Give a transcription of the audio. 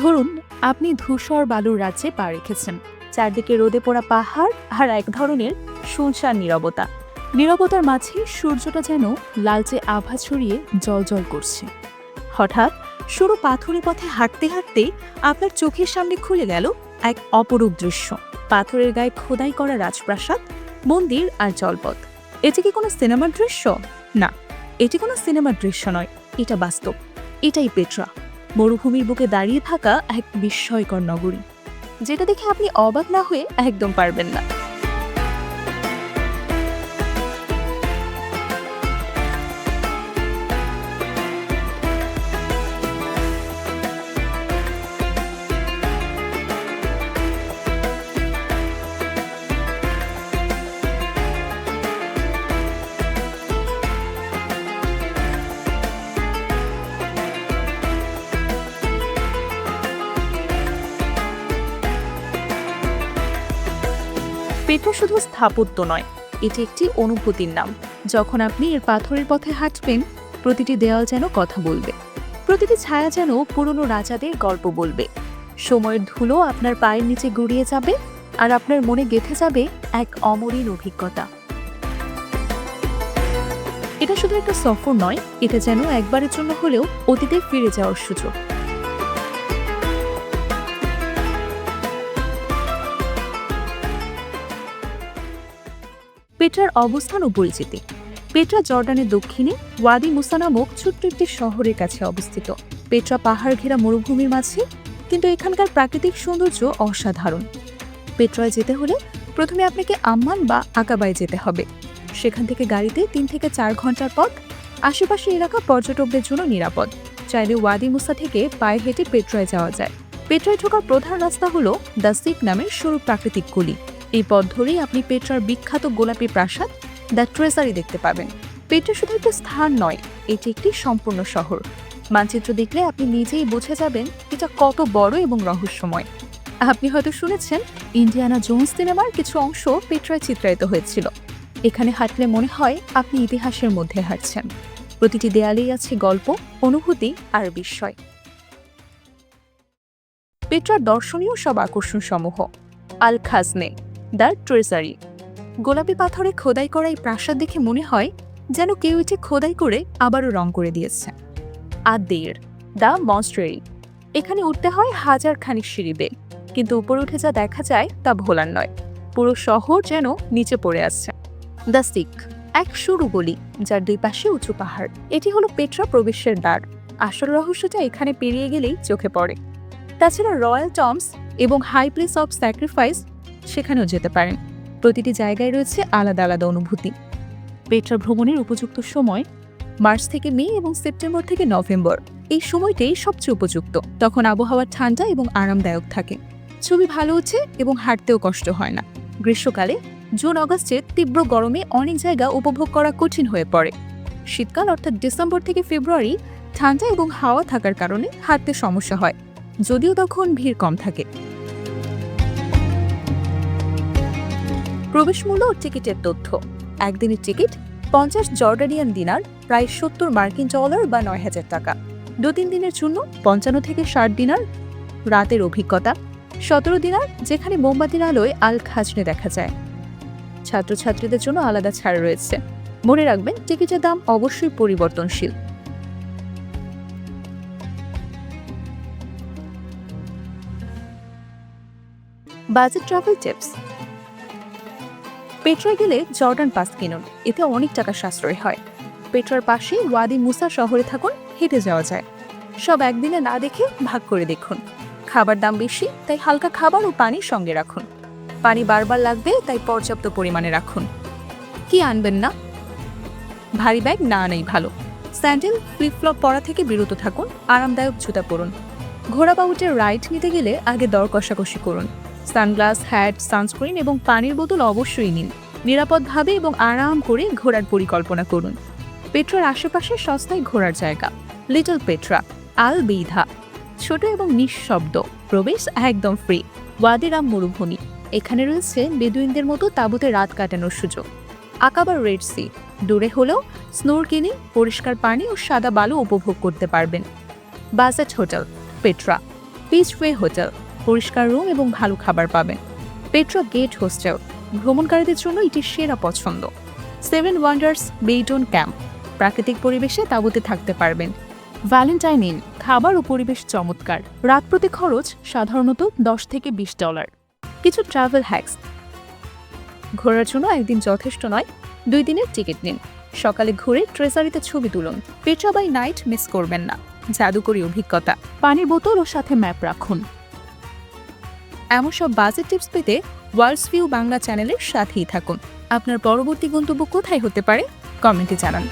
ধরুন আপনি ধূসর বালুর রাজ্যে পা রেখেছেন। চারদিকে রোদে পোড়া পাহাড় আর এক ধরনের শুনশান নীরবতা। নীরবতার মাঝে সূর্যটা যেন লালচে আভা ছড়িয়ে জ্বলজ্বল করছে। হঠাৎ সরু পাথুরে পথে হাঁটতে হাঁটতে আপনার চোখের সামনে খুলে গেল এক অপরূপ দৃশ্য। পাথরের গায়ে খোদাই করা রাজপ্রাসাদ, মন্দির আর জলপথ। এটি কি কোনো সিনেমার দৃশ্য? না, এটি কোনো সিনেমার দৃশ্য নয়, এটা বাস্তব। এটাই পেট্রা, মরুভূমির বুকে দাঁড়িয়ে থাকা এক বিস্ময়কর নগরী, যেটা দেখে আপনি অবাক না হয়ে একদম পারবেন না। পেট্রা শুধু স্থাপত্য নয়, এটি একটি অনুভূতির নাম। যখন আপনি এর পাথরের পথে হাঁটবেন, প্রতিটি দেওয়াল যেন কথা বলবে, প্রতিটি ছায়া যেন পুরনো রাজাদের গল্প বলবে। সময়ের ধুলো আপনার পায়ের নিচে গুড়িয়ে যাবে, আর আপনার মনে গেঁথে যাবে এক অমলিন অভিজ্ঞতা। এটা শুধু একটা সফর নয়, এটা যেন একবারের জন্য হলেও অতীতে ফিরে যাওয়ার সুযোগ। পেট্রার অবস্থান ও পরিচিতি। পেট্রা জর্ডানের দক্ষিণে ওয়াদি মুসা নামক ছোট্ট একটি শহরের কাছে অবস্থিত। পেট্রা পাহাড় ঘেরা মরুভূমির মাঝে, কিন্তু এখানকার প্রাকৃতিক সৌন্দর্য অসাধারণ। পেট্রায় যেতে হলে প্রথমে আপনাকে আম্মান বা আকাবায় যেতে হবে। সেখান থেকে গাড়িতে 3 থেকে 4 ঘন্টার পথ। আশেপাশের এলাকা পর্যটকদের জন্য নিরাপদ। চাইলে ওয়াদি মুসা থেকে পায়ে হেঁটে পেট্রায় যাওয়া যায়। পেট্রায় ঢোকার প্রধান রাস্তা হলো দ্য সিক নামের সরু প্রাকৃতিক গলি। এই পথ ধরেই আপনি পেট্রার বিখ্যাত গোলাপি প্রাসাদ দ্য ট্রেজারি দেখতে পাবেন। পেট্রা শুধু একটা স্থান নয়, এটি একটি সম্পূর্ণ শহর। মানচিত্র দেখলে আপনি নিজেই বুঝে যাবেন এটা কত বড় এবং রহস্যময়। আপনি হয়তো শুনেছেন ইন্ডিয়ানা জোন্স সিনেমার কিছু অংশ পেট্রায় চিত্রায়িত হয়েছিল। এখানে হাঁটলে মনে হয় আপনি ইতিহাসের মধ্যে হাঁটছেন। প্রতিটি দেয়ালেই আছে গল্প, অনুভূতি আর বিস্ময়। পেট্রার দর্শনীয় সব আকর্ষণ সমূহ। আল খাজনে, দ্য ট্রেজারি। গোলাপি পাথরে খোদাই করা এই প্রাসাদ দেখে মনে হয় যেন কেউ এটি খোদাই করে আবারও রং করে দিয়েছে। আদ-দেইর, দ্য মনস্ট্রেরি। এখানে উঠতে হয় হাজার খানিক সিঁড়ি বেয়ে, কিন্তু উপরে উঠে যা দেখা যায় তা ভোলার নয়। পুরো শহর যেন নিচে পড়ে আসছে। দ্য সিক, এক সরু গলি যার দুই পাশে উঁচু পাহাড়। এটি হলো পেট্রা প্রবেশের দ্বার। আসল রহস্যটা এখানে পেরিয়ে গেলেই চোখে পড়ে। তাছাড়া রয়্যাল টম্বস এবং হাই প্লেস অফ স্যাক্রিফাইস, সেখানেও যেতে পারেন। প্রতিটি জায়গায় রয়েছে আলাদা আলাদা অনুভূতি। পেট্রা ভ্রমণের উপযুক্ত সময় মার্চ থেকে মে এবং সেপ্টেম্বর থেকে নভেম্বর। এই সময়টাই সবচেয়ে উপযুক্ত। তখন আবহাওয়া ঠান্ডা এবং আরামদায়ক থাকে। ছবি ভালো ওঠে এবং হাঁটতেও কষ্ট হয় না। গ্রীষ্মকালে জুন অগাস্টে তীব্র গরমে অনেক জায়গা উপভোগ করা কঠিন হয়ে পড়ে। শীতকাল অর্থাৎ ডিসেম্বর থেকে ফেব্রুয়ারি ঠান্ডা এবং হাওয়া থাকার কারণে হাঁটতে সমস্যা হয়, যদিও তখন ভিড় কম থাকে। প্রবেশ মূল্য ও টিকিটের তথ্য। একদিনের টিকিট 50 জর্ডানিয়ান দিনার, প্রায় 70 মার্কিন ডলার বা 9,000 টাকা। 2-3 দিনের জন্য 55 থেকে 60 দিনার। রাতের অভিজ্ঞতা 17 দিনার, যেখানে মোমবাতির আলোয় আল খাজনে দেখা যায়। ছাত্রছাত্রীদের জন্য আলাদা ছাড় রয়েছে। মনে রাখবেন, টিকিটের দাম অবশ্যই পরিবর্তনশীল। Budget travel tips. পেট্রায় গেলে জর্ডান পাস কিনুন, এতে অনেক টাকা সাশ্রয় হয়। পেট্রার পাশে ওয়াদি মুসা শহরে থাকুন, হেঁটে যাওয়া যায়। সব একদিনে না দেখে ভাগ করে দেখুন। খাবার দাম বেশি, তাই হালকা খাবার ও পানি সঙ্গে রাখুন। পানি বারবার লাগবে, তাই পর্যাপ্ত পরিমাণে রাখুন। কি আনবেন না? ভারী ব্যাগ না আনাই ভালো। স্যান্ডেল, ফ্লিপ-ফ্লপ পরা থেকে বিরত থাকুন। আরামদায়ক জুতা পরুন। ঘোড়া বা উটের রাইড নিতে গেলে আগে দর কষাকষি করুন। সানগ্লাস, হ্যাট, সানস্ক্রিন এবং পানির বোতল অবশ্যই নিন। নিরাপদভাবে এবং আরাম করে ঘোরার পরিকল্পনা করুন। পেট্রার আশেপাশে সস্তায় ঘোরার জায়গা। লিটল পেট্রা, আল বেইধা। ছোট এবং নিঃশব্দ, প্রবেশ একদম ফ্রি। ওয়াদি রাম মরুভূমি, এখানে রয়েছে বেদুইনদের মতো তাঁবুতে রাত কাটানোর সুযোগ। আকাবা রেড সি, দূরে হলেও স্নোরকেলিং, পরিষ্কার পানি ও সাদা বালু উপভোগ করতে পারবেন। বাজেট হোটেল পেট্রা, পিচওয়ে হোটেল, পরিষ্কার রুম এবং ভালো খাবার পাবেন। পেট্রা গেট হোস্টেল, ভ্রমণকারীদের জন্য এটি সেরা পছন্দ। 7 ওয়ান্ডার্স বেইটন ক্যাম্প, প্রাকৃতিক পরিবেশে তাঁবুতে থাকতে পারবেন। ভ্যালেন্টাইন ইন, খাবার ও পরিবেশ চমৎকার, রাত প্রতি খরচ সাধারণত $10 থেকে $20। কিছু ট্রাভেল হ্যাকস, ঘোরার জন্য একদিন যথেষ্ট নয়, 2 দিনের টিকিট নিন। সকালে ঘুরে ট্রেজারিতে ছবি তুলুন। পেট্রা বাই নাইট মিস করবেন না, জাদুকরী অভিজ্ঞতা। পানির বোতল ও সাথে ম্যাপ রাখুন। এমন সব বাজেট টিপস পেতে ওয়ার্ল্ডস ভিউ বাংলা চ্যানেলের সাথেই থাকুন। আপনার পরবর্তী গন্তব্য কোথায় হতে পারে কমেন্টে জানান।